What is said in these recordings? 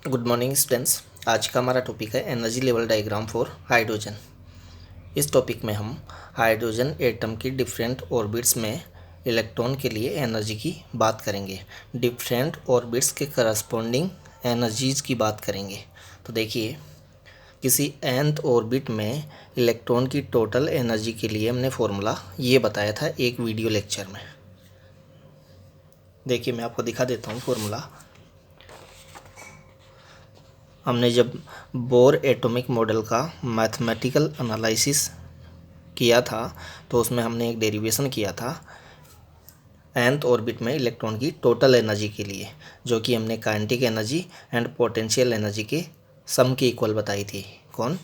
Good morning students. आज का हमारा टॉपिक है energy level diagram for hydrogen. इस टॉपिक में हम हाइड्रोजन एटम की डिफरेंट ऑर्बिट्स में इलेक्ट्रॉन के लिए एनर्जी की बात करेंगे। डिफरेंट ऑर्बिट्स के करस्पॉन्डिंग एनर्जीज की बात करेंगे। तो देखिए, किसी nth ऑर्बिट में इलेक्ट्रॉन की टोटल एनर्जी के लिए हमने फॉर्मूला ये बताया था एक वीडियो लेक्चर में। देखिए, मैं आपको दिखा देता हूँ फॉर्मूला। हमने जब बोर एटॉमिक मॉडल का मैथमेटिकल एनालिसिस किया था तो उसमें हमने एक डेरिवेशन किया था nth ऑर्बिट में इलेक्ट्रॉन की टोटल एनर्जी के लिए, जो कि हमने kinetic energy and potential energy के सम के इक्वल बताई थी। कौन?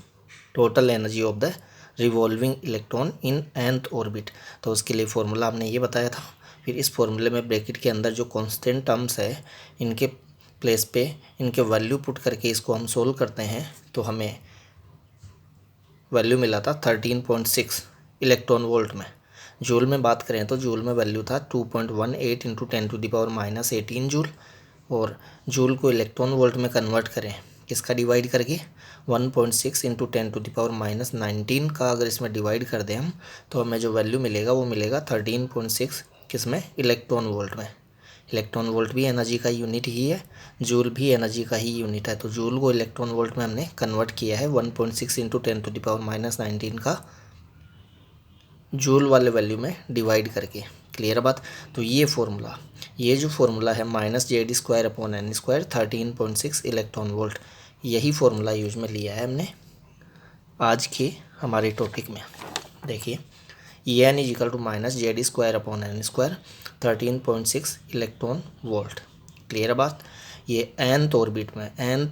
Total energy of the revolving electron in nth orbit. तो उसके लिए फॉर्मूला हमने ये बताया था। फिर इस फॉर्मूले में ब्रैकेट के अंदर जो कांस्टेंट टर्म्स है, इनके प्लेस पे इनके वैल्यू पुट करके इसको हम सोल्व करते हैं तो हमें वैल्यू मिला था 13.6 इलेक्ट्रॉन वोल्ट में। जूल में बात करें तो जूल में वैल्यू था 2.18 इंटू 10⁻18 जूल। और जूल को इलेक्ट्रॉन वोल्ट में कन्वर्ट करें किसका डिवाइड करके, 1.6 इंटू 10⁻19 का अगर इसमें डिवाइड कर दें हम तो हमें जो वैल्यू मिलेगा वो मिलेगा 13.6 किसमें, इलेक्ट्रॉन वोल्ट में। इलेक्ट्रॉन वोल्ट भी एनर्जी का यूनिट ही है, जूल भी एनर्जी का ही यूनिट है। तो जूल को इलेक्ट्रॉन वोल्ट में हमने कन्वर्ट किया है 1.6 इंटू 10⁻19 का जूल वाले वैल्यू में डिवाइड करके। क्लियर बात? तो ये फॉर्मूला, ये जो फॉर्मूला है -(Z²/n²) 13.6 इलेक्ट्रॉन वोल्ट, यही फॉर्मूला यूज में लिया है हमने आज के हमारे टॉपिक में। देखिए, En = -(Z²/n²) 13.6 electron volt. Clear बात? ये nth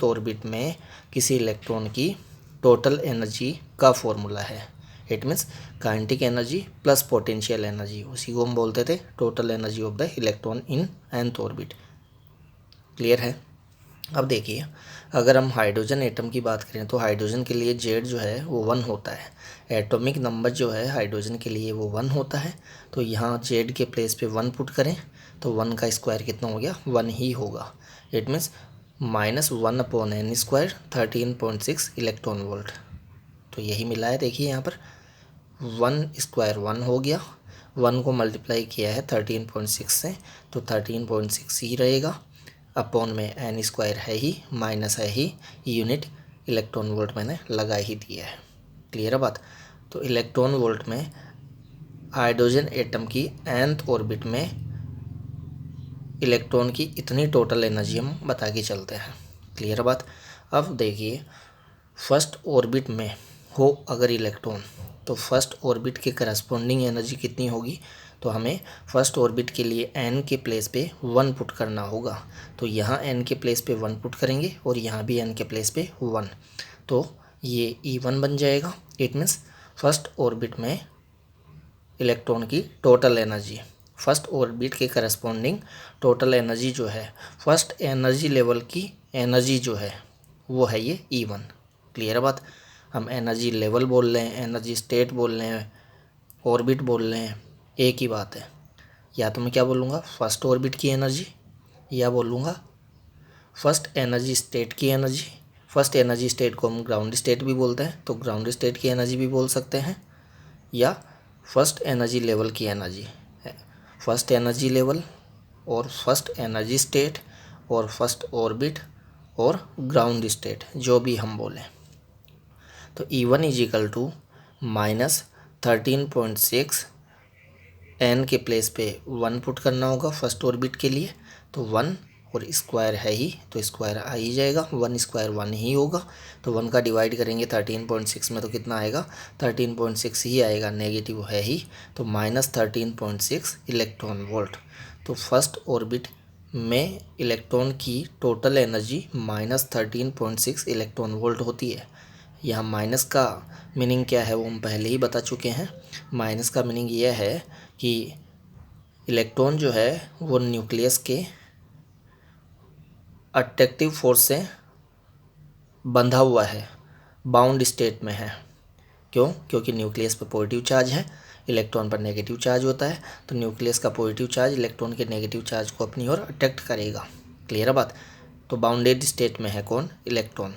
ऑर्बिट में किसी इलेक्ट्रॉन की टोटल एनर्जी का फॉर्मूला है। It means kinetic energy plus potential energy, उसी को हम बोलते थे total energy of the electron in nth orbit. Clear है? अब देखिए, अगर हम हाइड्रोजन एटम की बात करें तो हाइड्रोजन के लिए Z जो है वो 1 होता है। एटॉमिक नंबर जो है हाइड्रोजन के लिए वो 1 होता है। तो यहाँ Z के प्लेस पे 1 पुट करें तो 1 का स्क्वायर कितना हो गया, 1 ही होगा। It means -1/n² 13.6 electron volt. तो यही मिला है। देखिए यहाँ पर 1² 1 हो गया, 1 को मल्टीप्लाई किया है 13.6 से तो 13.6 ही रहेगा। अपॉन में n² है ही, माइनस है ही, यूनिट इलेक्ट्रॉन वोल्ट मैंने लगा ही दिया है। क्लियर है बात? तो इलेक्ट्रॉन वोल्ट में हाइड्रोजन एटम की nth ऑर्बिट में इलेक्ट्रॉन की इतनी टोटल एनर्जी हम बता के चलते हैं। क्लियर है बात? अब देखिए, फर्स्ट ऑर्बिट में हो अगर इलेक्ट्रॉन तो फर्स्ट ऑर्बिट के करस्पॉन्डिंग एनर्जी कितनी होगी, तो हमें फर्स्ट ऑर्बिट के लिए n के प्लेस पे 1 पुट करना होगा। तो यहाँ n के प्लेस पे 1 पुट करेंगे और यहाँ भी n के प्लेस पे 1, तो ये E1 बन जाएगा। इट मीन्स फर्स्ट ऑर्बिट में इलेक्ट्रॉन की टोटल एनर्जी, फर्स्ट ऑर्बिट के करस्पॉन्डिंग टोटल एनर्जी जो है, फर्स्ट एनर्जी लेवल की एनर्जी जो है वो है ये E1। क्लियर बात? हम एनर्जी लेवल बोल रहे हैं, एनर्जी स्टेट बोल रहे हैं, ऑर्बिट बोल रहे हैं, एक ही बात है। या तो मैं क्या बोलूँगा, फर्स्ट ऑर्बिट की एनर्जी, या बोलूँगा फर्स्ट एनर्जी स्टेट की एनर्जी। फर्स्ट एनर्जी स्टेट को हम ग्राउंड स्टेट भी बोलते हैं, तो ग्राउंड स्टेट की एनर्जी भी बोल सकते हैं, या फर्स्ट एनर्जी लेवल की एनर्जी। फर्स्ट एनर्जी लेवल और फर्स्ट एनर्जी स्टेट और फर्स्ट ऑर्बिट और ग्राउंड स्टेट, जो भी हम बोलें। तो E1 = -13.6, n के प्लेस पे 1 पुट करना होगा फर्स्ट ऑर्बिट के लिए, तो 1 और स्क्वायर है ही तो स्क्वायर आ ही जाएगा, 1² 1 ही होगा। तो 1 का डिवाइड करेंगे 13.6 में तो कितना आएगा, 13.6 ही आएगा, नेगेटिव है ही, तो -13.6 इलेक्ट्रॉन वोल्ट। तो फर्स्ट ऑर्बिट में इलेक्ट्रॉन की टोटल एनर्जी -13.6 इलेक्ट्रॉन वोल्ट होती है। यहाँ माइनस का मीनिंग क्या है वो हम पहले ही बता चुके हैं। माइनस का मीनिंग यह है कि इलेक्ट्रॉन जो है वो न्यूक्लियस के अट्रैक्टिव फोर्स से बंधा हुआ है, बाउंड स्टेट में है। क्यों? क्योंकि न्यूक्लियस पर पॉजिटिव चार्ज है, इलेक्ट्रॉन पर नेगेटिव चार्ज होता है, तो न्यूक्लियस का पॉजिटिव चार्ज इलेक्ट्रॉन के नेगेटिव चार्ज को अपनी ओर अट्रैक्ट करेगा। क्लियर है बात? तो बाउंडेड स्टेट में है कौन, इलेक्ट्रॉन,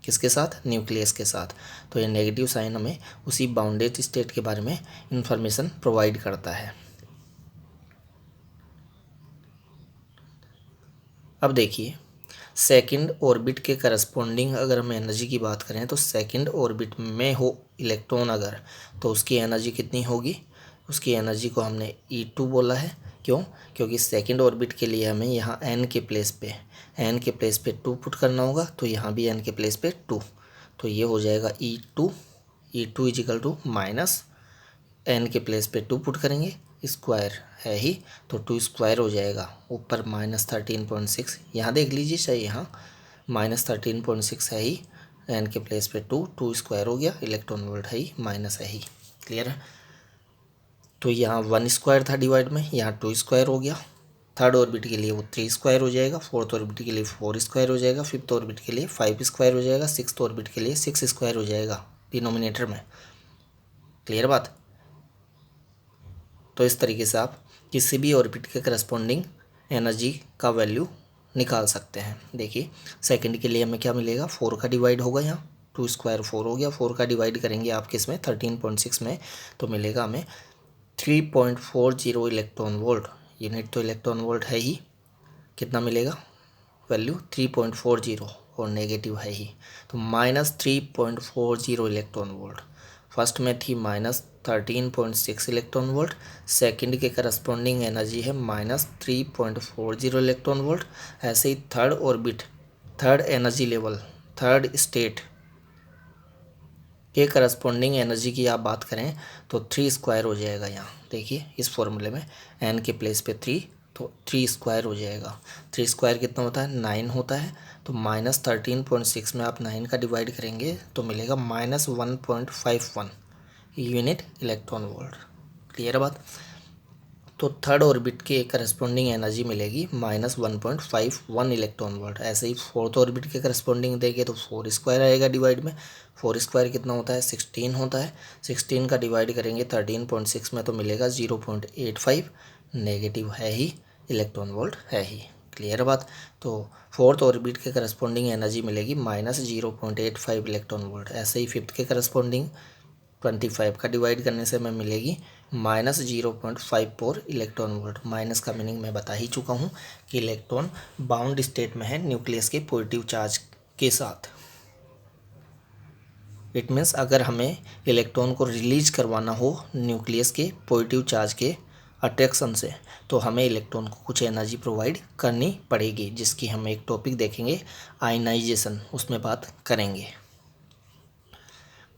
किसके साथ, न्यूक्लियस के साथ। तो ये नेगेटिव साइन हमें उसी बाउंडेड स्टेट के बारे में इंफॉर्मेशन प्रोवाइड करता है। अब देखिए सेकंड ऑर्बिट के करस्पॉन्डिंग अगर हम एनर्जी की बात करें तो सेकंड ऑर्बिट में हो इलेक्ट्रॉन अगर, तो उसकी एनर्जी कितनी होगी, उसकी एनर्जी को हमने E2 बोला है। क्यों, क्योंकि सेकंड ऑर्बिट के लिए हमें यहाँ n के प्लेस पे 2 पुट करना होगा, तो यहाँ भी n के प्लेस पे 2, तो ये हो जाएगा E2 is equal to minus n के प्लेस पे 2 पुट करेंगे, स्क्वायर है ही तो 2 स्क्वायर हो जाएगा, ऊपर -13.6, यहाँ देख लीजिए चाहे यहाँ -13.6 है ही, n के प्लेस पे 2 स्क्वायर हो गया, इलेक्ट्रॉन वोल्ट है ही, माइनस है ही, क्लियर है। तो यहाँ 1 स्क्वायर था डिवाइड में, यहाँ 2 स्क्वायर हो गया, थर्ड ऑर्बिट के लिए वो 3 स्क्वायर हो जाएगा, फोर्थ ऑर्बिट के लिए 4 स्क्वायर हो जाएगा, फिफ्थ ऑर्बिट के लिए 5 स्क्वायर हो जाएगा, सिक्स्थ ऑर्बिट के लिए 6 स्क्वायर हो जाएगा डिनोमिनेटर में, क्लियर बात। तो इस तरीके से आप किसी भी ऑर्बिट के करस्पॉन्डिंग एनर्जी का वैल्यू निकाल सकते हैं। देखिए सेकंड के लिए हमें क्या मिलेगा, 4 का डिवाइड होगा, यहाँ 2 स्क्वायर 4 हो गया, 4 का डिवाइड करेंगे आप किस में, 13.6 में, तो मिलेगा हमें 3.40 इलेक्ट्रॉन वोल्ट, यूनिट तो इलेक्ट्रॉन वोल्ट है ही, कितना मिलेगा वैल्यू 3.40 और नेगेटिव है ही, तो -3.40 इलेक्ट्रॉन वोल्ट। फर्स्ट में थी -13.6 इलेक्ट्रॉन वोल्ट, सेकंड के करस्पॉन्डिंग एनर्जी है -3.40 इलेक्ट्रॉन वोल्ट। ऐसे ही third orbit, third energy level, third state के करस्पॉन्डिंग एनर्जी की आप बात करें तो 3 स्क्वायर हो जाएगा। यहाँ देखिए इस फॉर्मूले में n के प्लेस पे 3, तो 3 स्क्वायर हो जाएगा। 3 स्क्वायर कितना होता है, 9 होता है, तो -13.6 में आप 9 का डिवाइड करेंगे तो मिलेगा -1.51 यूनिट इलेक्ट्रॉन वोल्ट, क्लियर बात। तो थर्ड ऑर्बिट के करस्पॉन्डिंग एनर्जी मिलेगी -1.51 इलेक्ट्रॉन वोल्ट। ऐसे ही फोर्थ ऑर्बिट के करस्पॉन्डिंग देंगे तो 4 स्क्वायर आएगा डिवाइड में, 4 स्क्वायर कितना होता है, 16 होता है, 16 का डिवाइड करेंगे 13.6 में तो मिलेगा 0.85, नेगेटिव है ही, इलेक्ट्रॉन वोल्ट है ही, क्लियर बात। तो फोर्थ ऑर्बिट के करस्पॉन्डिंग एनर्जी मिलेगी -0.85 इलेक्ट्रॉन वोल्ट। ऐसे ही फिफ्थ के करस्पॉन्डिंग 25 का डिवाइड करने से हमें मिलेगी -0.54 इलेक्ट्रॉन वोल्ट। माइनस का मीनिंग मैं बता ही चुका हूँ कि इलेक्ट्रॉन बाउंड स्टेट में है न्यूक्लियस के पॉजिटिव चार्ज के साथ। इट मीन्स अगर हमें इलेक्ट्रॉन को रिलीज करवाना हो न्यूक्लियस के पॉजिटिव चार्ज के अट्रैक्शन से, तो हमें इलेक्ट्रॉन को कुछ एनर्जी प्रोवाइड करनी पड़ेगी, जिसकी हम एक टॉपिक देखेंगे आयनाइजेशन, उसमें बात करेंगे,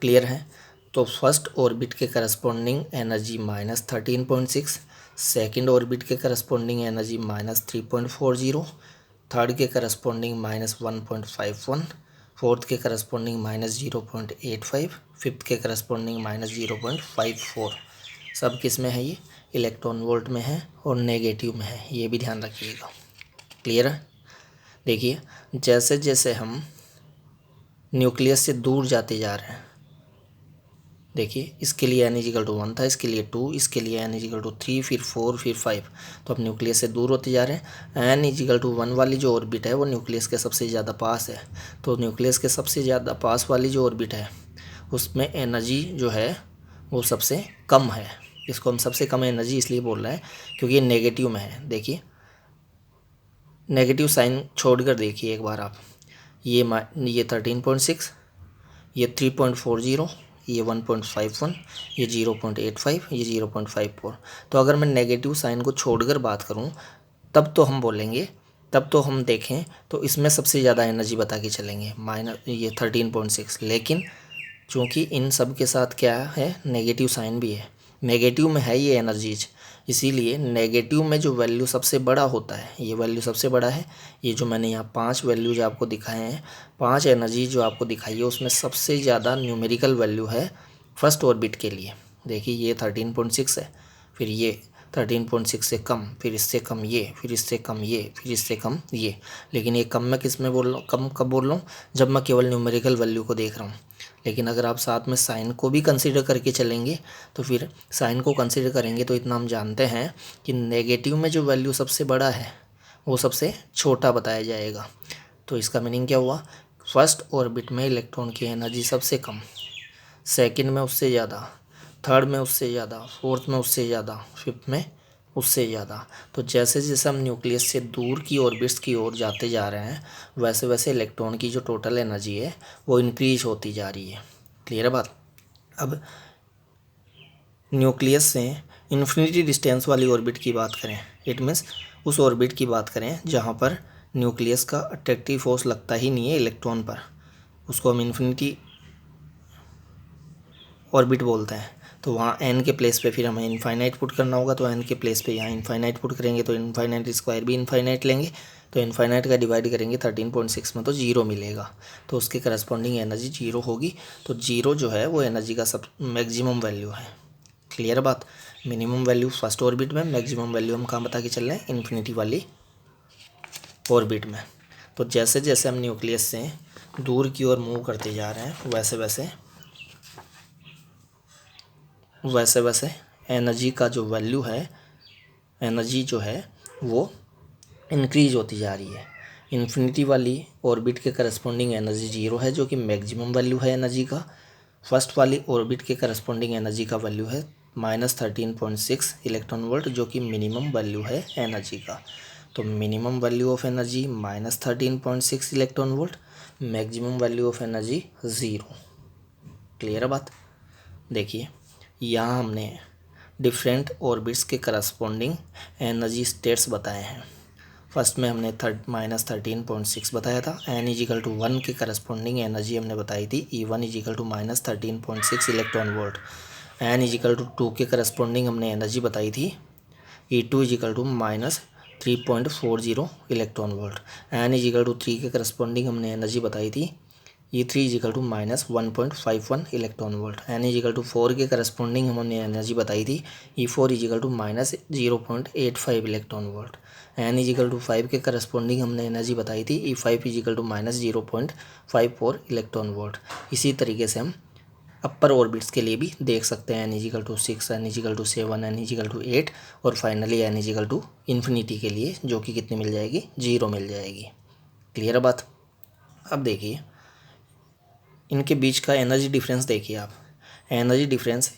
क्लियर है। तो फर्स्ट ऑर्बिट के करस्पॉन्डिंग एनर्जी -13.6, सेकंड ऑर्बिट के करस्पॉन्डिंग एनर्जी -3.40, थर्ड के करस्पॉन्डिंग -1.51, फोर्थ के करस्पॉन्डिंग -0.85, फिफ्थ के करस्पॉन्डिंग -0.54। सब किस में है, ये इलेक्ट्रॉन वोल्ट में है और नेगेटिव में है, ये भी ध्यान रखिएगा, क्लियर है। देखिए जैसे जैसे हम न्यूक्लियस से दूर जाते जा रहे हैं, देखिए इसके लिए n=1 था, इसके लिए 2, इसके लिए n=3, फिर 4, फिर 5, तो अब न्यूक्लियस से दूर होते जा रहे हैं। n=1 वाली जो ऑर्बिट है वो न्यूक्लियस के सबसे ज़्यादा पास है, तो न्यूक्लियस के सबसे ज़्यादा पास वाली जो ऑर्बिट है उसमें एनर्जी जो है वो सबसे कम है। इसको हम सबसे कम एनर्जी इसलिए बोल रहे हैं क्योंकि ये नेगेटिव में है। देखिए नेगेटिव साइन छोड़कर देखिए एक बार आप, ये 13.6, ये 3.40, ये 1.51, ये 0.85, ये 0.54। तो अगर मैं नेगेटिव साइन को छोड़कर बात करूं तब तो हम बोलेंगे, तब तो हम देखें तो इसमें सबसे ज़्यादा एनर्जी बता के चलेंगे ये 13.6। लेकिन चूँकि इन सब के साथ क्या है, नेगेटिव साइन भी है, नेगेटिव में है ये एनर्जीज, इसीलिए नेगेटिव में जो वैल्यू सबसे बड़ा होता है, ये वैल्यू सबसे बड़ा है। ये जो मैंने यहाँ 5 वैल्यूज आपको दिखाए हैं, 5 एनर्जी जो आपको दिखाई है उसमें सबसे ज़्यादा न्यूमेरिकल वैल्यू है फर्स्ट ऑर्बिट के लिए। देखिए ये 13.6 है, फिर ये 13.6 से कम, फिर इससे कम ये, फिर इससे कम ये, फिर इससे कम ये। लेकिन ये कम मैं किस में बोल रहा हूँ, कम कब बोल रहा हूँ, जब मैं केवल न्यूमेरिकल वैल्यू को देख रहा हूँ। लेकिन अगर आप साथ में साइन को भी कंसीडर करके चलेंगे तो फिर साइन को कंसीडर करेंगे तो इतना हम जानते हैं कि नेगेटिव में जो वैल्यू सबसे बड़ा है वो सबसे छोटा बताया जाएगा। तो इसका मीनिंग क्या हुआ, फर्स्ट ऑर्बिट में इलेक्ट्रॉन की एनर्जी सबसे कम, सेकंड में उससे ज़्यादा, थर्ड में उससे ज़्यादा, फोर्थ में उससे ज़्यादा, फिफ्थ में उससे ज़्यादा। तो जैसे जैसे हम न्यूक्लियस से दूर की ऑर्बिट्स की ओर जाते जा रहे हैं वैसे वैसे इलेक्ट्रॉन की जो टोटल एनर्जी है वो इंक्रीज होती जा रही है। क्लियर है बात। अब न्यूक्लियस से इन्फिनिटी डिस्टेंस वाली ऑर्बिट की बात करें, इट मीन्स उस ऑर्बिट की बात करें जहाँ पर न्यूक्लियस का अट्रैक्टिव फोर्स लगता ही नहीं है इलेक्ट्रॉन पर, उसको हम इन्फिनिटी ऑर्बिट बोलते हैं। तो वहाँ एन के प्लेस पे फिर हमें इनफाइनाइट पुट करना होगा, तो एन के प्लेस पे यहाँ इनफाइनाइट पुट करेंगे तो इनफाइनाइट स्क्वायर भी इनफाइनाइट लेंगे, तो इनफाइनाइट का डिवाइड करेंगे 13.6 में तो जीरो मिलेगा, तो उसके करस्पॉन्डिंग एनर्जी जीरो होगी। तो जीरो जो है वो एनर्जी का सब मैक्सिमम वैल्यू है। क्लियर बात। मिनिमम वैल्यू फर्स्ट ऑर्बिट में, मैक्सिमम वैल्यू हम कहाँ बता के चल रहे हैं, इन्फिनिटी वाली ऑर्बिट में। तो जैसे जैसे हम न्यूक्लियस से दूर की ओर मूव करते जा रहे हैं वैसे वैसे एनर्जी का जो वैल्यू है, एनर्जी जो है वो इंक्रीज होती जा रही है। इन्फिनिटी वाली ऑर्बिट के करस्पॉन्डिंग एनर्जी जीरो है जो कि मैक्सिमम वैल्यू है एनर्जी का। फर्स्ट वाली ऑर्बिट के करस्पॉन्डिंग एनर्जी का वैल्यू है -13.6 इलेक्ट्रॉन वोल्ट जो कि मिनिमम वैल्यू है एनर्जी का। तो minimum value of energy -13.6 electron volt, maximum value of energy zero. Clear है बात। देखिए यहाँ हमने डिफरेंट ऑर्बिट्स के करस्पॉन्डिंग एनर्जी स्टेट्स बताए हैं। फर्स्ट में हमने -13.6 बताया था। n=1 के करस्पॉन्डिंग एनर्जी हमने बताई थी E1=-13.6 इलेक्ट्रॉन वोल्ट। n=2 के करस्पॉन्डिंग हमने एनर्जी बताई थी E2=-3.40 इलेक्ट्रॉन वोल्ट। n=3 के करस्पॉन्डिंग हमने एनर्जी बताई थी E3=-1.51 इलेक्ट्रॉन वोल्ट। n=4 के करस्पॉन्डिंग हमने एनर्जी बताई थी E4=-0.85 इलेक्ट्रॉन वोल्ट। n=5 के करस्पॉन्डिंग हमने एनर्जी बताई थी E5=-0.54 इलेक्ट्रॉन वोल्ट। इसी तरीके से हम अपर ऑर्बिट्स के लिए भी देख सकते हैं n=6, n=7, n=8 और फाइनली n=इन्फिनिटी के लिए जो कि कितनी मिल जाएगी, जीरो मिल जाएगी। क्लियर बात। अब देखिए इनके बीच का एनर्जी डिफरेंस देखिए आप, एनर्जी डिफरेंस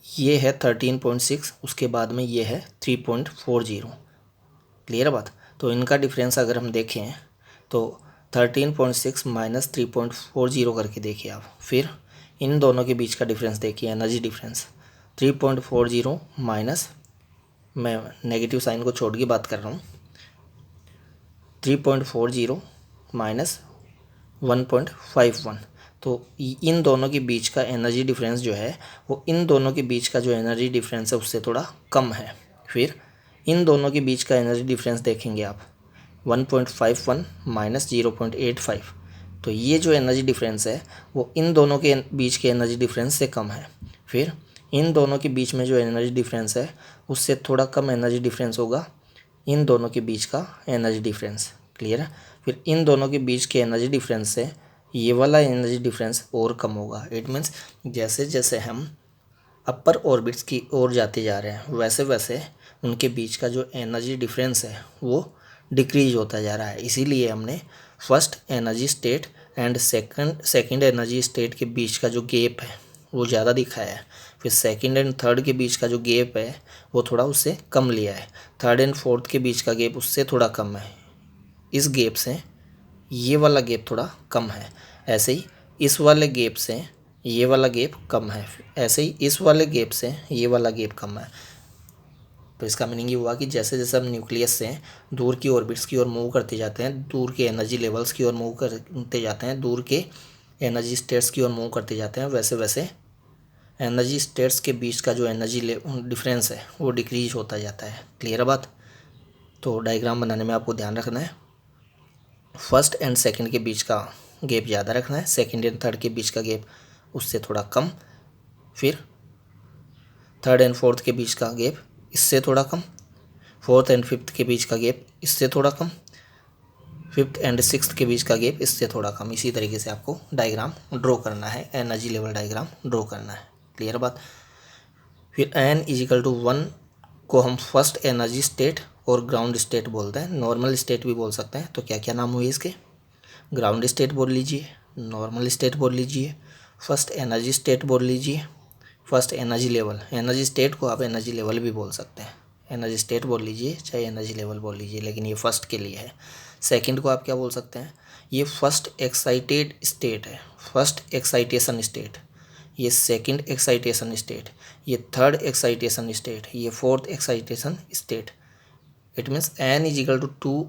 ये है 13.6, उसके बाद में ये है 3.40। क्लियर बात। तो इनका डिफरेंस अगर हम देखें तो 13.6 माइनस 3.40 करके देखिए आप, फिर इन दोनों के बीच का डिफरेंस देखिए, एनर्जी डिफरेंस 3.40 माइनस, मैं नेगेटिव साइन को छोड़ के बात कर रहा हूँ, 3.40 माइनस 1.51। तो इन दोनों के बीच का एनर्जी डिफरेंस जो है वो इन दोनों के बीच का जो एनर्जी डिफरेंस है उससे थोड़ा कम है। फिर इन दोनों के बीच का एनर्जी डिफरेंस देखेंगे आप 1.51 माइनस 0.85। तो ये जो एनर्जी डिफरेंस है वो इन दोनों के बीच के एनर्जी डिफरेंस से कम है। फिर इन दोनों के बीच में जो एनर्जी डिफरेंस है उससे थोड़ा कम एनर्जी डिफरेंस होगा इन दोनों के बीच का एनर्जी डिफरेंस। क्लियर है। फिर इन दोनों के बीच के एनर्जी डिफरेंस से ये वाला एनर्जी डिफरेंस और कम होगा। इट मीन्स जैसे जैसे हम अपर ऑर्बिट्स की ओर जाते जा रहे हैं वैसे वैसे उनके बीच का जो एनर्जी डिफरेंस है वो डिक्रीज होता जा रहा है। इसीलिए हमने first energy state and second energy state के बीच का जो गैप है वो ज़्यादा दिखाया है। फिर सेकंड एंड थर्ड के बीच का जो गैप है वो थोड़ा उससे कम लिया है। थर्ड एंड फोर्थ के बीच का गैप उससे थोड़ा कम है। इस गैप से ये वाला गैप थोड़ा कम है, ऐसे ही इस वाले गैप से ये वाला गैप कम है, ऐसे ही इस वाले गैप से ये वाला गैप कम है। तो इसका मीनिंग ये हुआ कि जैसे जैसे हम न्यूक्लियस से दूर की ऑर्बिट्स की ओर मूव करते जाते हैं, दूर के एनर्जी लेवल्स की ओर मूव करते जाते हैं, दूर के एनर्जी स्टेट्स की ओर मूव करते जाते हैं, वैसे वैसे एनर्जी स्टेट्स के बीच का जो एनर्जी डिफरेंस है वो डिक्रीज होता जाता है। क्लियर बात। तो डायग्राम बनाने में आपको ध्यान रखना है, फर्स्ट एंड सेकंड के बीच का गैप ज़्यादा रखना है, सेकंड एंड थर्ड के बीच का गैप उससे थोड़ा कम, फिर थर्ड एंड फोर्थ के बीच का गैप इससे थोड़ा कम, फोर्थ एंड फिफ्थ के बीच का गैप इससे थोड़ा कम, फिफ्थ एंड सिक्स्थ के बीच का गैप इससे थोड़ा कम। इसी तरीके से आपको डायग्राम ड्रॉ करना है, एनर्जी लेवल डायग्राम ड्रॉ करना है। क्लियर बात। फिर n=1 को हम फर्स्ट एनर्जी स्टेट और ग्राउंड स्टेट बोलते हैं, नॉर्मल स्टेट भी बोल सकते हैं। तो क्या क्या नाम हुए इसके? ग्राउंड स्टेट बोल लीजिए, नॉर्मल स्टेट बोल लीजिए, फर्स्ट एनर्जी स्टेट बोल लीजिए, first energy level. Energy state को आप एनर्जी लेवल भी बोल सकते हैं, एनर्जी स्टेट बोल लीजिए चाहे एनर्जी लेवल बोल लीजिए, लेकिन ये फर्स्ट के लिए है। सेकंड को आप क्या बोल सकते हैं? ये फर्स्ट एक्साइटेड स्टेट है, फर्स्ट एक्साइटेशन स्टेट। ये सेकंड एक्साइटेशन स्टेट, ये थर्ड एक्साइटेशन स्टेट, ये fourth excitation state. It means n is equal to 2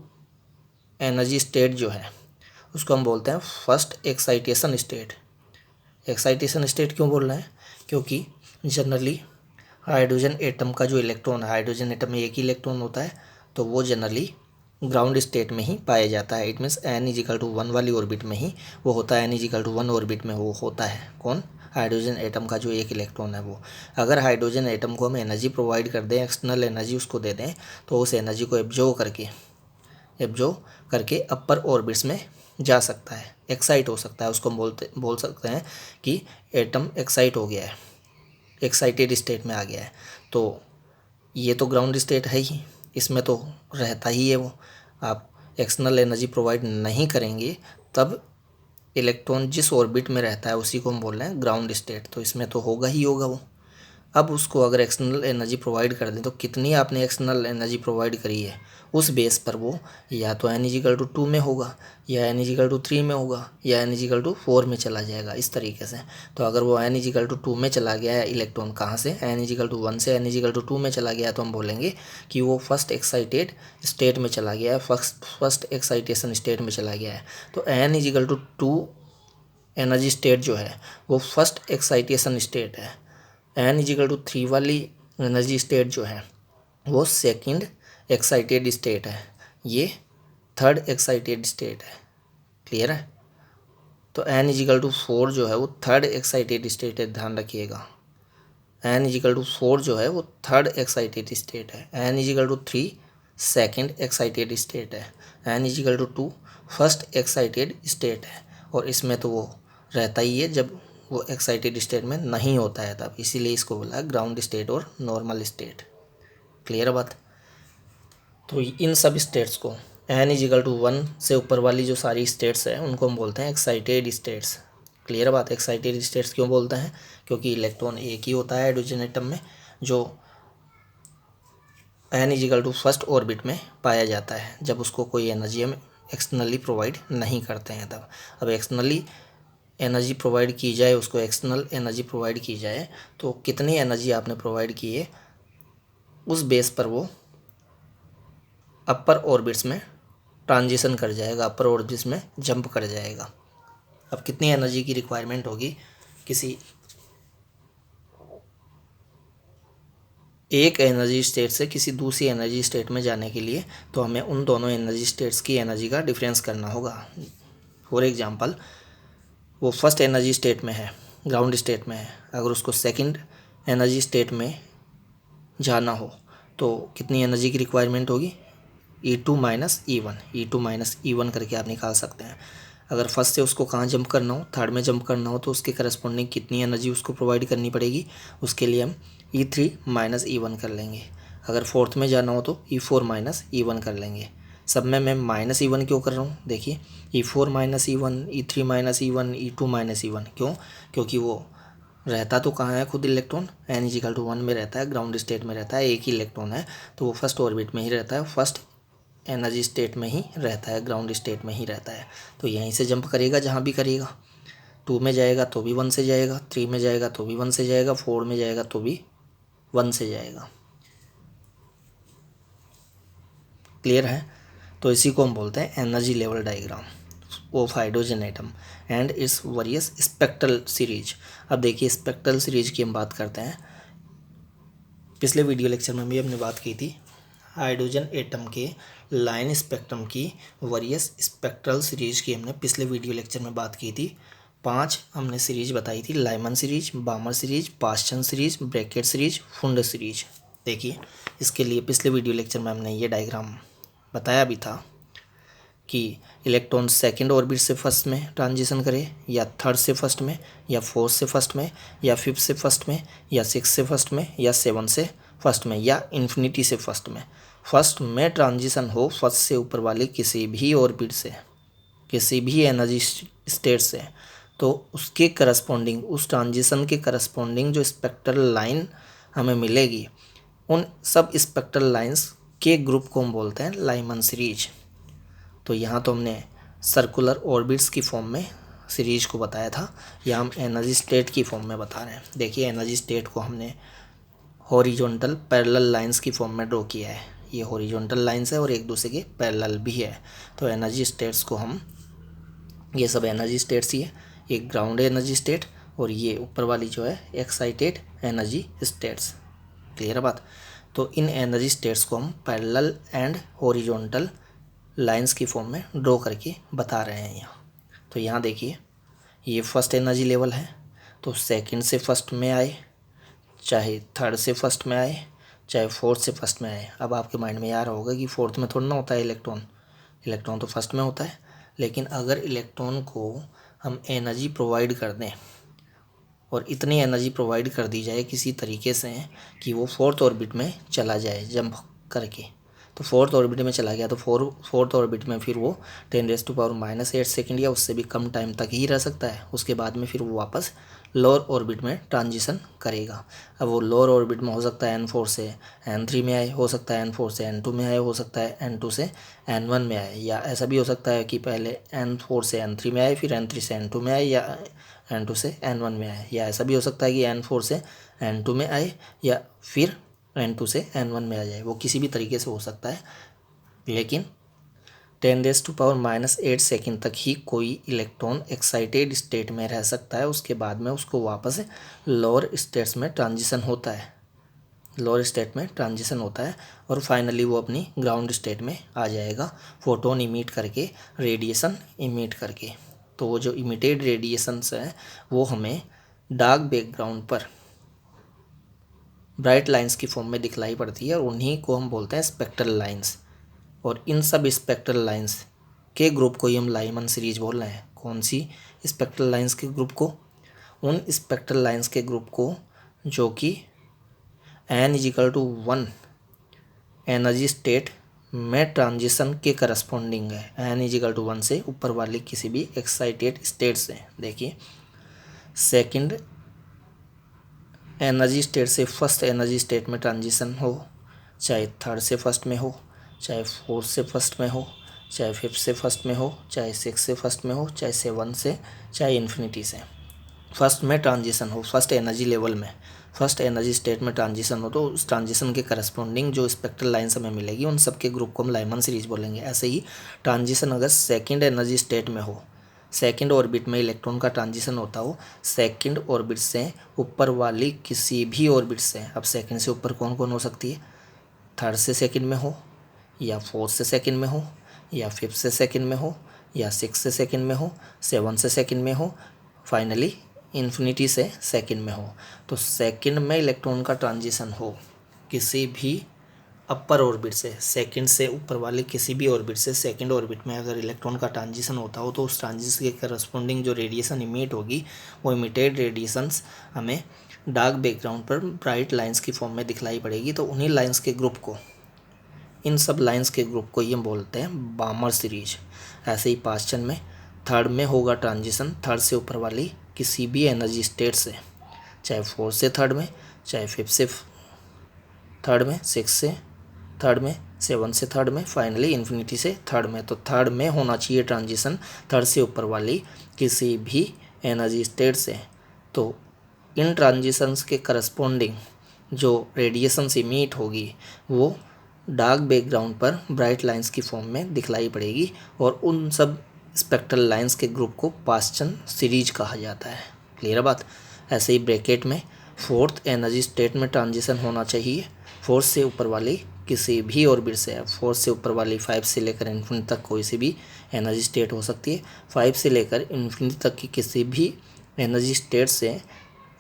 energy state जो है उसको हम बोलते हैं first excitation state. Excitation state क्यों बोल रहे हैं? क्योंकि जनरली हाइड्रोजन एटम का जो इलेक्ट्रॉन है, हाइड्रोजन एटम में एक ही इलेक्ट्रॉन होता है, तो वो जनरली ग्राउंड स्टेट में ही पाया जाता है। It means n is equal to 1 वाली ऑर्बिट में ही वो होता है, n is equal to 1 orbit में वो होता है। कौन? हाइड्रोजन एटम का जो एक इलेक्ट्रॉन है वो। अगर हाइड्रोजन एटम को हम एनर्जी प्रोवाइड कर दें, एक्सटर्नल एनर्जी उसको दे दें, तो उस एनर्जी को एब्जॉर्ब करके अपर ऑर्बिट्स में जा सकता है, एक्साइट हो सकता है। उसको हम बोल सकते हैं कि एटम एक्साइट हो गया है, एक्साइटेड स्टेट में आ गया है। तो ये तो ग्राउंड स्टेट है ही, इसमें तो रहता ही है वो। आप एक्सटर्नल एनर्जी प्रोवाइड नहीं करेंगे तब इलेक्ट्रॉन जिस ऑर्बिट में रहता है उसी को हम बोल रहे हैं ग्राउंड स्टेट, तो इसमें तो होगा ही होगा वो। अब उसको अगर एक्सटर्नल एनर्जी प्रोवाइड कर दें तो कितनी आपने एक्सटर्नल एनर्जी प्रोवाइड करी है उस बेस पर वो या तो n इजिकल टू 2 में होगा, या n इजिकल टू 3 में होगा, या n इजिकल टू 4 में चला जाएगा, इस तरीके से। तो अगर वो n इजिकल टू 2 में चला गया है इलेक्ट्रॉन, कहाँ से? n इजिकल टू 1 से n इजिकल टू 2 में चला गया है, तो हम बोलेंगे कि वो फर्स्ट एक्साइटेड स्टेट में चला गया है, फर्स्ट एक्साइटेशन स्टेट में चला गया है। तो n is equal to 2 energy state जो है वो फर्स्ट एक्साइटेशन स्टेट है। n इजिकल टू 3 वाली एनर्जी स्टेट जो है वो सेकंड एक्साइटेड स्टेट है, ये थर्ड एक्साइटेड स्टेट है। क्लियर है? तो n इजिकल टू 4 जो है वो थर्ड एक्साइटेड स्टेट है, ध्यान रखिएगा। n इजिकल टू 4 जो है वो थर्ड एक्साइटेड स्टेट है, n is equal to 3 second excited state है, n is equal to 2 first excited state है। और इसमें तो वो रहता ही है जब वो एक्साइटेड स्टेट में नहीं होता है तब, इसीलिए इसको बोला है ग्राउंड स्टेट और नॉर्मल स्टेट। क्लियर बात? तो इन सब स्टेट्स को n इजिकल टू 1 से ऊपर वाली जो सारी स्टेट्स हैं उनको हम बोलते हैं एक्साइटेड स्टेट्स। क्लियर बात? एक्साइटेड स्टेट्स क्यों बोलते हैं? क्योंकि इलेक्ट्रॉन एक ही होता है हाइड्रोजन एटम में जो n is equal to first orbit में पाया जाता है, जब उसको कोई एनर्जी हम एक्सटर्नली प्रोवाइड नहीं करते हैं तब। अब एक्सटर्नली एनर्जी प्रोवाइड की जाए, उसको एक्सटर्नल एनर्जी प्रोवाइड की जाए, तो कितनी एनर्जी आपने प्रोवाइड की है उस बेस पर वो अपर ऑर्बिट्स में ट्रांजिशन कर जाएगा, अपर ऑर्बिट्स में जंप कर जाएगा। अब कितनी एनर्जी की रिक्वायरमेंट होगी किसी एक एनर्जी स्टेट से किसी दूसरी एनर्जी स्टेट में जाने के लिए, तो हमें उन दोनों एनर्जी स्टेट्स की एनर्जी का डिफरेंस करना होगा। फॉर एग्जांपल, वो फर्स्ट एनर्जी स्टेट में है, ग्राउंड स्टेट में है, अगर उसको सेकंड एनर्जी स्टेट में जाना हो तो कितनी एनर्जी की रिक्वायरमेंट होगी? E2 minus E1, E2 minus E1 करके आप निकाल सकते हैं। अगर फर्स्ट से उसको कहाँ जंप करना हो, थर्ड में जंप करना हो, तो उसके करस्पॉन्डिंग कितनी एनर्जी उसको प्रोवाइड करनी पड़ेगी, उसके लिए हम E3 माइनस E1 कर लेंगे। अगर फोर्थ में जाना हो तो E4 माइनस E1 कर लेंगे। सब में मैं माइनस E1 क्यों कर रहा हूँ? देखिए, E4 minus E1, E3 minus E1, E2 minus E1 क्यों? क्योंकि वो रहता तो कहाँ है खुद इलेक्ट्रॉन? n इजिकल टू 1 में रहता है, ग्राउंड स्टेट में रहता है, एक ही इलेक्ट्रॉन है, तो वो फर्स्ट ऑर्बिट में ही रहता है, फर्स्ट एनर्जी स्टेट में ही रहता है, ग्राउंड स्टेट में ही रहता है। तो यहीं से जंप करेगा जहाँ भी करेगा। 2 में जाएगा तो भी 1 से जाएगा, 3 में जाएगा तो भी 1 से जाएगा, 4 में जाएगा तो भी 1 से जाएगा। क्लियर है? तो इसी को हम बोलते हैं energy level diagram of hydrogen atom and its various spectral series. अब देखिए, स्पेक्ट्रल सीरीज की हम बात करते हैं। पिछले वीडियो लेक्चर में भी हमने बात की थी हाइड्रोजन एटम के लाइन स्पेक्ट्रम की वेरियस स्पेक्ट्रल सीरीज की, हमने पिछले वीडियो लेक्चर में बात की थी। 5 हमने सीरीज बताई थी, Lyman series, Balmer series, Paschen series, Brackett series, Pfund series. देखिए, इसके लिए पिछले वीडियो लेक्चर में हमने ये डायग्राम बताया भी था कि इलेक्ट्रॉन सेकंड ऑर्बिट से फर्स्ट में ट्रांजिशन करे, या थर्ड से फर्स्ट में, या फोर्थ से फर्स्ट में, या फिफ्थ से फर्स्ट में, या 6 से फर्स्ट में, या 7 से फर्स्ट में, या इन्फिनिटी से फर्स्ट में। फर्स्ट में ट्रांजिशन हो फर्स्ट से ऊपर वाली किसी भी ऑर्बिट से, किसी भी एनर्जी स्टेट से, तो उसके करस्पॉन्डिंग, उस ट्रांजिशन के करस्पॉन्डिंग जो स्पेक्ट्रल लाइन हमें मिलेगी, उन सब स्पेक्ट्रल लाइंस के ग्रुप को हम बोलते हैं लाइमन सीरीज। तो यहाँ तो हमने सर्कुलर ऑर्बिट्स की फॉर्म में सीरीज को बताया था, या हम एनर्जी स्टेट की फॉर्म में बता रहे हैं। देखिए एनर्जी स्टेट को हमने हॉरिजॉन्टल पैरेलल लाइंस की फॉर्म में ड्रॉ किया है। ये हॉरिजॉन्टल लाइंस है और एक दूसरे के पैरेलल भी है। तो एनर्जी स्टेट्स को हम, ये सब एनर्जी स्टेट्स ही है, एक ग्राउंड एनर्जी स्टेट और ये ऊपर वाली जो है एक्साइटेड एनर्जी स्टेट्स। क्लियर है बात। तो इन एनर्जी स्टेट्स को हम पैरेलल एंड हॉरिजॉन्टल लाइंस की फॉर्म में ड्रॉ करके बता रहे हैं यहाँ। तो यहाँ देखिए ये फर्स्ट एनर्जी लेवल है, तो सेकंड से फर्स्ट में आए, चाहे थर्ड से फर्स्ट में आए, चाहे फोर्थ से फर्स्ट में आए। अब आपके माइंड में यार होगा कि फोर्थ में थोड़ा ना होता है इलेक्ट्रॉन, इलेक्ट्रॉन तो फर्स्ट में होता है। लेकिन अगर इलेक्ट्रॉन को हम एनर्जी प्रोवाइड कर दें और इतनी एनर्जी प्रोवाइड कर दी जाए किसी तरीके से कि वो फोर्थ ऑर्बिट में चला जाए जंप करके, तो फोर्थ ऑर्बिट में चला गया तो फोर्थ ऑर्बिट में फिर वो 10⁻⁻8 सेकेंड या उससे भी कम टाइम तक ही रह सकता है। उसके बाद में फिर वो वापस लोअर ऑर्बिट में ट्रांजिशन करेगा। अब वो लोअर ऑर्बिट में हो सकता है N4 से N3 में आए, हो सकता है N4 से N2 में आए, हो सकता है N2 से N1 में आए, या ऐसा भी हो सकता है कि पहले N4 से N3 में आए फिर N3 से N2 में आए, या N2 से N1 में आए, या ऐसा भी हो सकता है कि N4 से N2 में आए या फिर N2 से N1 में आ जाए। वो किसी भी तरीके से हो सकता है, लेकिन 10⁻⁻8 सेकेंड तक ही कोई इलेक्ट्रॉन एक्साइटेड स्टेट में रह सकता है। उसके बाद में उसको वापस लोअर स्टेट्स में ट्रांजिशन होता है, लोअर स्टेट में ट्रांजिशन होता है और फाइनली वो अपनी ग्राउंड स्टेट में आ जाएगा, फोटोन इमिट करके, रेडिएशन इमिट करके। तो वो जो इमिटेड रेडिएशंस है वो हमें डार्क बैकग्राउंड पर ब्राइट लाइंस की फॉर्म में दिखलाई पड़ती है और उन्हीं को हम बोलते हैं स्पेक्ट्रल लाइंस। और इन सब स्पेक्ट्रल लाइंस के ग्रुप को ही हम लाइमन सीरीज बोल रहे हैं। कौन सी स्पेक्ट्रल लाइंस के ग्रुप को? उन स्पेक्ट्रल लाइंस के ग्रुप को जो कि n=1 एनर्जी स्टेट में ट्रांजिशन के करस्पॉन्डिंग है। n=1 से ऊपर वाली किसी भी एक्साइटेड स्टेट से, देखिए सेकंड एनर्जी स्टेट से फर्स्ट एनर्जी स्टेट में ट्रांजिशन हो, चाहे थर्ड से फर्स्ट में हो, चाहे फोर्थ से फर्स्ट में हो, चाहे फिफ्थ से फर्स्ट में हो, चाहे सिक्स से फर्स्ट में हो, चाहे सेवन से, चाहे इन्फिनिटी से फर्स्ट में ट्रांजिशन हो, फर्स्ट एनर्जी लेवल में, फर्स्ट एनर्जी स्टेट में ट्रांजिशन हो, तो उस ट्रांजिशन के करस्पॉन्डिंग जो स्पेक्ट्रल लाइन्स हमें मिलेगी उन सबके ग्रुप को हम लाइमन सीरीज बोलेंगे। ऐसे ही ट्रांजिशन अगर सेकेंड एनर्जी स्टेट में हो, सेकेंड ऑर्बिट में इलेक्ट्रॉन का ट्रांजिशन होता हो, सेकेंड ऑर्बिट से ऊपर वाली किसी भी ऑर्बिट से, अब सेकेंड से ऊपर कौन कौन हो सकती है, थर्ड से सेकेंड में हो, या फोर्थ से सेकेंड में हो, या फिफ्थ से सेकेंड में हो, या सिक्स से सेकेंड में हो, सेवन से सेकेंड में हो, फाइनली इन्फिनिटी से सेकेंड में हो। तो सेकेंड में इलेक्ट्रॉन का ट्रांजिशन हो किसी भी अपर ऑर्बिट से, सेकंड से ऊपर वाले किसी भी ऑर्बिट से सेकंड ऑर्बिट में अगर इलेक्ट्रॉन का ट्रांजिशन होता हो, तो उस ट्रांजिशन के करस्पॉन्डिंग जो रेडिएशन इमिट होगी वो इमिटेड रेडिएशंस हमें डार्क बैकग्राउंड पर ब्राइट लाइंस की फॉर्म में दिखलाई पड़ेगी। तो उन्हीं लाइंस के ग्रुप को, इन सब लाइंस के ग्रुप को ये हम बोलते हैं बामर सीरीज। ऐसे ही पास्चन में थर्ड में होगा ट्रांजिशन, थर्ड से ऊपर वाली किसी भी एनर्जी स्टेट से, चाहे फोर्थ से थर्ड में, चाहे फिफ्थ से थर्ड में, सिक्स से थर्ड में, सेवन से थर्ड में, फाइनली इन्फिनिटी से थर्ड में। तो थर्ड में होना चाहिए ट्रांजिशन थर्ड से ऊपर वाली किसी भी एनर्जी स्टेट से। तो इन ट्रांजिशंस के करस्पॉन्डिंग जो रेडिएशंस इमिट होगी वो डार्क बैकग्राउंड पर ब्राइट लाइंस की फॉर्म में दिखलाई पड़ेगी और उन सब स्पेक्ट्रल लाइंस के ग्रुप को पास्चन सीरीज कहा जाता है। क्लियर है बात। ऐसे ही ब्रैकेट में फोर्थ एनर्जी स्टेट में ट्रांजिशन होना चाहिए फोर्थ से ऊपर वाली किसी भी ऑर्बिट से। फोर्थ से ऊपर वाली 5 से लेकर इन्फिनिटी तक कोई सी भी एनर्जी स्टेट हो सकती है। 5 से लेकर इन्फिनिटी तक की किसी भी एनर्जी स्टेट से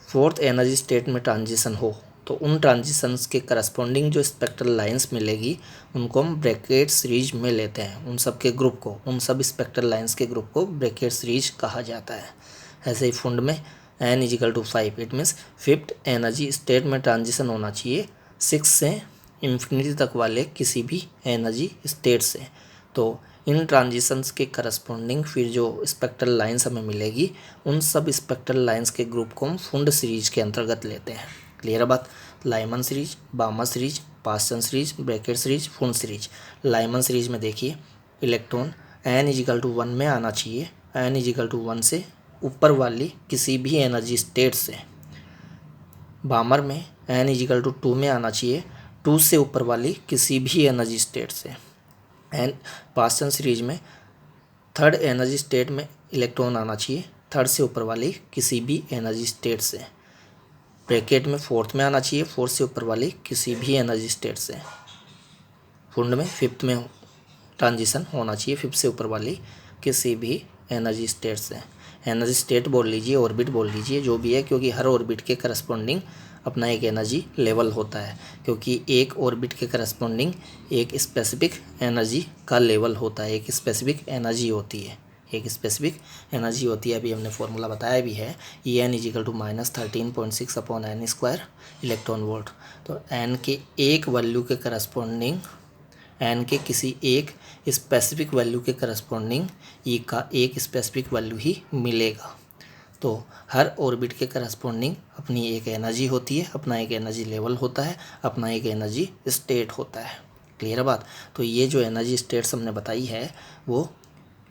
फोर्थ एनर्जी स्टेट में ट्रांजिशन हो, तो उन ट्रांजिशंस के करस्पॉन्डिंग जो स्पेक्ट्रल लाइंस मिलेगी उनको हम ब्रैकेट सीरीज में लेते हैं। उन सब के ग्रुप को, उन सब स्पेक्ट्रल लाइंस के ग्रुप को ब्रैकेट सीरीज कहा जाता है। ऐसे ही फुंड में n=5, it means fifth energy state में ट्रांजिशन होना चाहिए 6 से इन्फिनिटी तक वाले किसी भी एनर्जी स्टेट से। तो इन ट्रांजिशंस के करस्पॉन्डिंग फिर जो स्पेक्ट्रल लाइंस हमें मिलेगी, उन सब स्पेक्ट्रल लाइंस के ग्रुप को हम फुंड सीरीज के अंतर्गत लेते हैं। क्लियर है बात। Lyman series, Balmer series, Paschen series, Brackett series, Pfund series. Lyman series में देखिए इलेक्ट्रॉन n=1 में आना चाहिए, n=1 से ऊपर वाली किसी भी एनर्जी स्टेट से। बामर में n=2 में आना चाहिए, 2 से ऊपर वाली किसी भी एनर्जी स्टेट से। एंड पास्टन सीरीज में थर्ड एनर्जी स्टेट में इलेक्ट्रॉन आना चाहिए, थर्ड से ऊपर वाली किसी भी एनर्जी स्टेट से। ब्रैकेट में फोर्थ में आना चाहिए, फोर्थ से ऊपर वाली किसी भी एनर्जी स्टेट से। फुंड में फिफ्थ में ट्रांजिशन होना चाहिए, फिफ्थ से ऊपर वाली किसी भी एनर्जी स्टेट से। एनर्जी स्टेट बोल लीजिए, ऑर्बिट बोल लीजिए, जो भी है, क्योंकि हर ऑर्बिट के करस्पॉन्डिंग अपना एक एनर्जी लेवल होता है, क्योंकि एक ऑर्बिट के करस्पॉन्डिंग एक स्पेसिफिक एनर्जी का लेवल होता है, एक स्पेसिफिक एनर्जी होती है, एक स्पेसिफिक एनर्जी होती है। अभी हमने फॉर्मूला बताया भी है, En=-13.6/n² इलेक्ट्रॉन वोल्ट। तो n के एक वैल्यू के करस्पॉन्डिंग, n के किसी एक स्पेसिफिक वैल्यू के करस्पॉन्डिंग E का एक स्पेसिफिक वैल्यू ही मिलेगा। तो हर ऑर्बिट के करस्पॉन्डिंग अपनी एक एनर्जी होती है, अपना एक एनर्जी लेवल होता है, अपना एक एनर्जी स्टेट होता है। क्लियर है बात। तो ये जो एनर्जी स्टेट्स हमने बताई है वो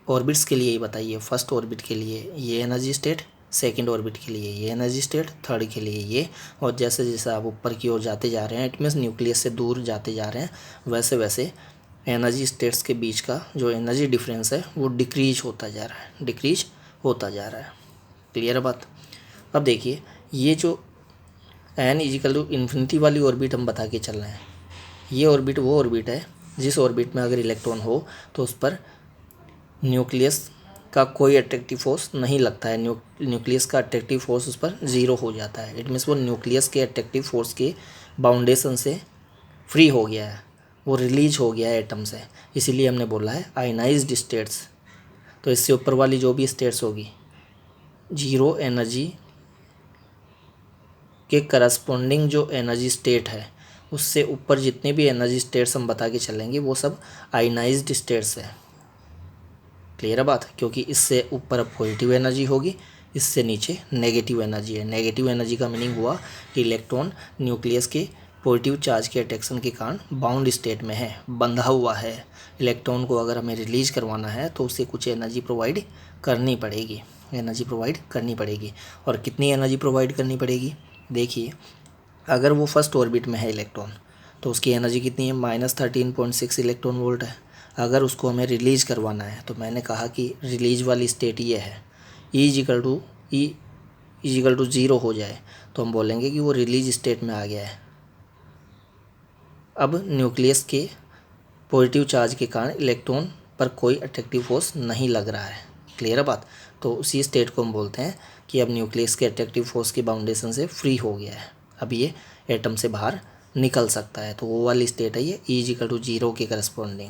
ऑर्बिट्स के लिए ही बताई है। फर्स्ट ऑर्बिट के लिए ये एनर्जी स्टेट, सेकंड ऑर्बिट के लिए ये एनर्जी स्टेट, थर्ड के लिए ये। और जैसे जैसे आप ऊपर की ओर जाते जा रहे हैं, इट मीन्स न्यूक्लियस से दूर जाते जा रहे हैं, वैसे वैसे एनर्जी स्टेट्स के बीच का जो एनर्जी डिफरेंस है वो डिक्रीज होता जा रहा है, डिक्रीज होता जा रहा है। क्लियर है बात। अब देखिए ये जो n=∞ वाली ऑर्बिट हम बता के चल रहे हैं, ये ऑर्बिट वो ऑर्बिट है जिस ऑर्बिट में अगर इलेक्ट्रॉन हो तो उस पर न्यूक्लियस का कोई अट्रैक्टिव फोर्स नहीं लगता है, न्यूक्लियस का अट्रैक्टिव फोर्स उस पर ज़ीरो हो जाता है। इट मीन्स वो न्यूक्लियस के अट्रैक्टिव फोर्स के बाउंडेशन से फ्री हो गया है, वो रिलीज हो गया है एटम से। इसीलिए हमने बोला है आयनाइज्ड स्टेट्स। तो इससे ऊपर वाली जो भी स्टेट्स होगी, जीरो एनर्जी के करस्पॉन्डिंग जो एनर्जी स्टेट है, उससे ऊपर जितने भी एनर्जी स्टेट्स हम बता के चलेंगे वो सब आयनाइज्ड स्टेट्स है। क्लियर है बात। क्योंकि इससे ऊपर पॉजिटिव एनर्जी होगी, इससे नीचे नेगेटिव एनर्जी है। नेगेटिव एनर्जी का मीनिंग हुआ कि इलेक्ट्रॉन न्यूक्लियस के पॉजिटिव चार्ज के अट्रैक्शन के कारण बाउंड स्टेट में है, बंधा हुआ है। इलेक्ट्रॉन को अगर हमें रिलीज करवाना है तो उसे कुछ एनर्जी प्रोवाइड करनी पड़ेगी, एनर्जी प्रोवाइड करनी पड़ेगी। और कितनी एनर्जी प्रोवाइड करनी पड़ेगी, देखिए अगर वो फर्स्ट ऑर्बिट में है इलेक्ट्रॉन तो उसकी एनर्जी कितनी है, -13.6 इलेक्ट्रॉन वोल्ट है। अगर उसको हमें रिलीज करवाना है तो मैंने कहा कि रिलीज वाली स्टेट ये है, E=0 हो जाए तो हम बोलेंगे कि वो रिलीज स्टेट में आ गया है। अब न्यूक्लियस के पॉजिटिव चार्ज के कारण इलेक्ट्रॉन पर कोई अट्रैक्टिव फोर्स नहीं लग रहा है। क्लियर है बात। तो उसी स्टेट को हम बोलते हैं कि अब न्यूक्लियस के अट्रैक्टिव फोर्स के बाउंडेशन से फ्री हो गया है, अब ये एटम से बाहर निकल सकता है। तो वो वाली स्टेट है ये E=0 के करस्पॉन्डिंग।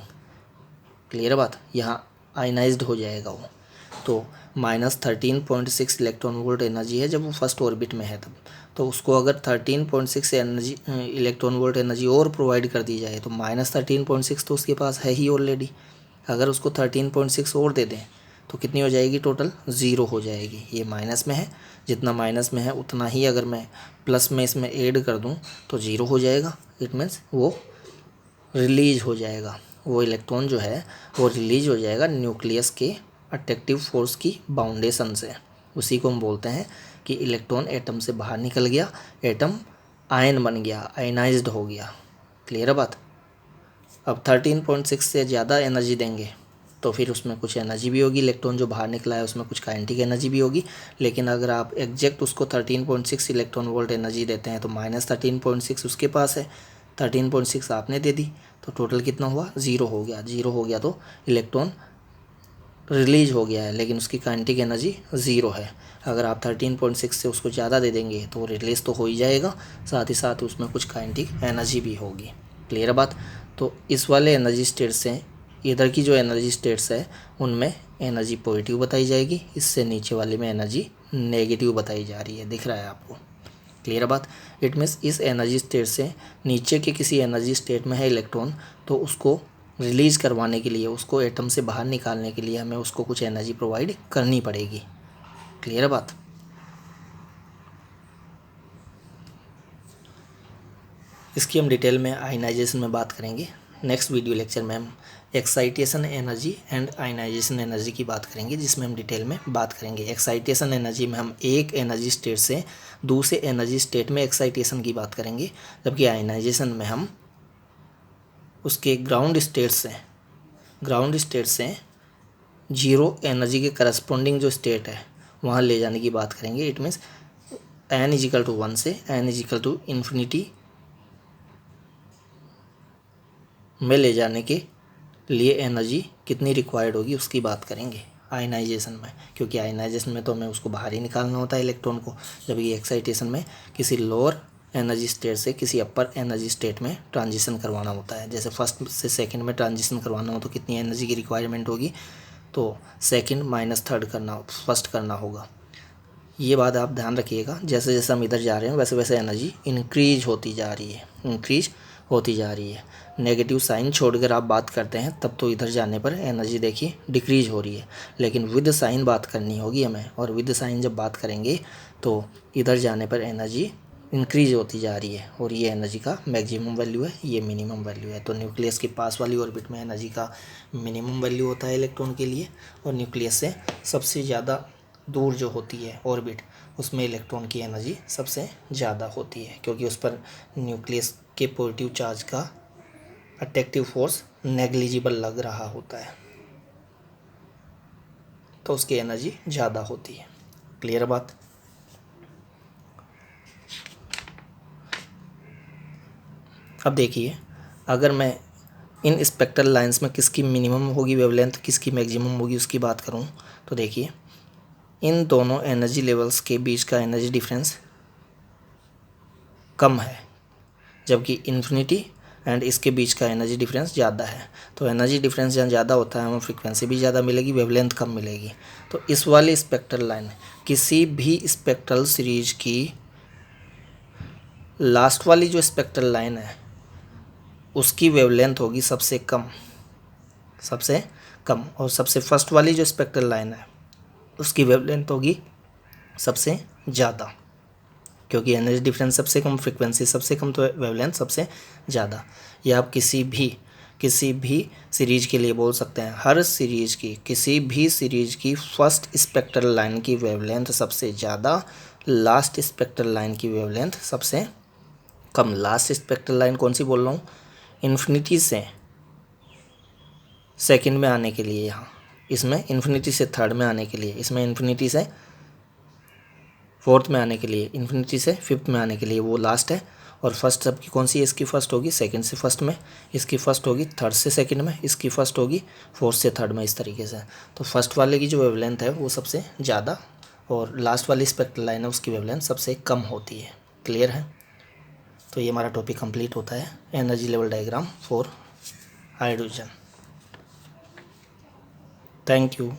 क्लियर है बात। यहाँ आयनाइज्ड हो जाएगा वो। तो -13.6 इलेक्ट्रॉन वोल्ट एनर्जी है जब वो फर्स्ट ऑर्बिट में है तब। तो उसको अगर 13.6 एनर्जी इलेक्ट्रॉन वोल्ट एनर्जी और प्रोवाइड कर दी जाए तो -13.6 तो उसके पास है ही ऑलरेडी। अगर उसको 13.6 और दे दें तो कितनी हो जाएगी, टोटल 0 हो जाएगी। ये माइनस में है, जितना माइनस में है उतना ही अगर मैं प्लस में इसमें ऐड कर दूं तो 0 हो जाएगा। इट मीन्स वो रिलीज हो जाएगा, वो इलेक्ट्रॉन जो है वो रिलीज हो जाएगा न्यूक्लियस के अट्रैक्टिव फोर्स की बाउंडेशन से। उसी को हम बोलते हैं कि इलेक्ट्रॉन एटम से बाहर निकल गया, एटम आयन बन गया, आयनाइज्ड हो गया। क्लियर है बात। अब 13.6 से ज़्यादा एनर्जी देंगे तो फिर उसमें कुछ एनर्जी भी होगी, इलेक्ट्रॉन जो बाहर निकला है उसमें कुछ काइनेटिक एनर्जी भी होगी। लेकिन अगर आप एग्जैक्ट उसको 13.6 इलेक्ट्रॉन वोल्ट एनर्जी देते हैं तो -13.6 उसके पास है, 13.6 आपने दे दी तो टोटल कितना हुआ, 0 हो गया। 0 हो गया तो इलेक्ट्रॉन रिलीज हो गया है, लेकिन उसकी काइनेटिक एनर्जी 0 है। अगर आप 13.6 से उसको ज़्यादा दे देंगे तो रिलीज तो हो ही जाएगा, साथ ही साथ उसमें कुछ काइनेटिक एनर्जी भी होगी। क्लियर है बात। तो इस वाले एनर्जी स्टेट्स से इधर की जो एनर्जी स्टेट्स है उनमें एनर्जी पॉजिटिव बताई जाएगी, इससे नीचे वाले में एनर्जी नेगेटिव बताई जा रही है। दिख रहा है आपको। क्लियर बात। इट मीन्स इस एनर्जी स्टेट से नीचे के किसी एनर्जी स्टेट में है इलेक्ट्रॉन, तो उसको रिलीज करवाने के लिए, उसको एटम से बाहर निकालने के लिए हमें उसको कुछ एनर्जी प्रोवाइड करनी पड़ेगी। क्लियर बात। इसकी हम डिटेल में आयनाइजेशन में बात करेंगे। नेक्स्ट वीडियो लेक्चर में हम excitation energy and ionisation energy की बात करेंगे, जिसमें हम डिटेल में बात करेंगे। एक्साइटेशन एनर्जी में हम एक एनर्जी स्टेट से दूसरे एनर्जी स्टेट में एक्साइटेशन की बात करेंगे, जबकि आयनाइजेशन में हम उसके ग्राउंड स्टेट से जीरो एनर्जी के करस्पॉन्डिंग जो स्टेट है वहाँ ले जाने की बात करेंगे। इट मीन्स n=1 से n=∞ में ले जाने के लिए एनर्जी कितनी रिक्वायर्ड होगी उसकी बात करेंगे आयनाइजेशन में, क्योंकि आयनाइजेशन में तो हमें उसको बाहर ही निकालना होता है इलेक्ट्रॉन को, जबकि एक्साइटेशन में किसी लोअर एनर्जी स्टेट से किसी अपर एनर्जी स्टेट में ट्रांजिशन करवाना होता है। जैसे फर्स्ट से सेकंड में ट्रांजिशन करवाना हो तो कितनी एनर्जी की रिक्वायरमेंट होगी, तो सेकंड माइनस थर्ड फर्स्ट करना होगा। ये बात आप ध्यान रखिएगा। जैसे जैसे हम इधर जा रहे हैं वैसे वैसे एनर्जी इंक्रीज होती जा रही है। नेगेटिव साइन छोड़कर आप बात करते हैं तब तो इधर जाने पर एनर्जी देखिए डिक्रीज हो रही है, लेकिन विद साइन बात करनी होगी हमें, और विद साइन जब बात करेंगे तो इधर जाने पर एनर्जी इंक्रीज होती जा रही है, और ये एनर्जी का मैक्सिमम वैल्यू है, ये मिनिमम वैल्यू है। तो न्यूक्लियस के पास वाली ऑर्बिट में एनर्जी का मिनिमम वैल्यू होता है इलेक्ट्रॉन के लिए, और न्यूक्लियस से सबसे ज़्यादा दूर जो होती है ऑर्बिट, उसमें इलेक्ट्रॉन की एनर्जी सबसे ज़्यादा होती है, क्योंकि उस पर न्यूक्लियस के पॉजिटिव चार्ज का अट्रैक्टिव फोर्स नेग्लिजिबल लग रहा होता है, तो उसकी एनर्जी ज़्यादा होती है। क्लियर बात। अब देखिए, अगर मैं इन स्पेक्ट्रल लाइंस में किसकी मिनिमम होगी वेवलेंथ, किसकी मैक्सिमम होगी उसकी बात करूं, तो देखिए इन दोनों एनर्जी लेवल्स के बीच का एनर्जी डिफरेंस कम है, जबकि इन्फिनिटी एंड इसके बीच का एनर्जी डिफरेंस ज़्यादा है। तो एनर्जी डिफरेंस जहाँ ज़्यादा होता है हमें फ्रीक्वेंसी भी ज़्यादा मिलेगी, वेवलेंथ कम मिलेगी। तो इस वाली स्पेक्ट्रल लाइन, किसी भी स्पेक्ट्रल सीरीज की लास्ट वाली जो स्पेक्ट्रल लाइन है उसकी वेवलेंथ होगी सबसे कम, और सबसे फर्स्ट वाली जो स्पेक्ट्रल लाइन है उसकी वेवलेंथ होगी सबसे ज़्यादा, क्योंकि एनर्जी डिफरेंस सबसे कम, फ्रीक्वेंसी सबसे कम, तो वेवलेंथ सबसे ज़्यादा। या आप किसी भी सीरीज के लिए बोल सकते हैं, हर सीरीज की, किसी भी सीरीज की फर्स्ट स्पेक्ट्रल लाइन की वेवलेंथ सबसे ज़्यादा, लास्ट स्पेक्ट्रल लाइन की वेवलेंथ सबसे कम। लास्ट स्पेक्ट्रल लाइन कौन सी बोल रहा हूँ, इन्फिनिटी से सेकंड में आने के लिए, यहाँ इसमें इन्फिनिटी से थर्ड में आने के लिए, इसमें इन्फिनिटी से फोर्थ में आने के लिए, इन्फिनिटी से फिफ्थ में आने के लिए वो लास्ट है। और फर्स्ट सबकी कौन सी है, इसकी फर्स्ट होगी सेकंड से फर्स्ट में, इसकी फर्स्ट होगी थर्ड से सेकंड में, इसकी फर्स्ट होगी फोर्थ से थर्ड में, इस तरीके से। तो फर्स्ट वाले की जो वेवलेंथ है वो सबसे ज़्यादा, और लास्ट वाली स्पेक्ट्रल लाइन है उसकी वेवलेंथ सबसे कम होती है। क्लियर है। तो ये हमारा टॉपिक कंप्लीट होता है, energy level diagram for hydrogen. Thank you.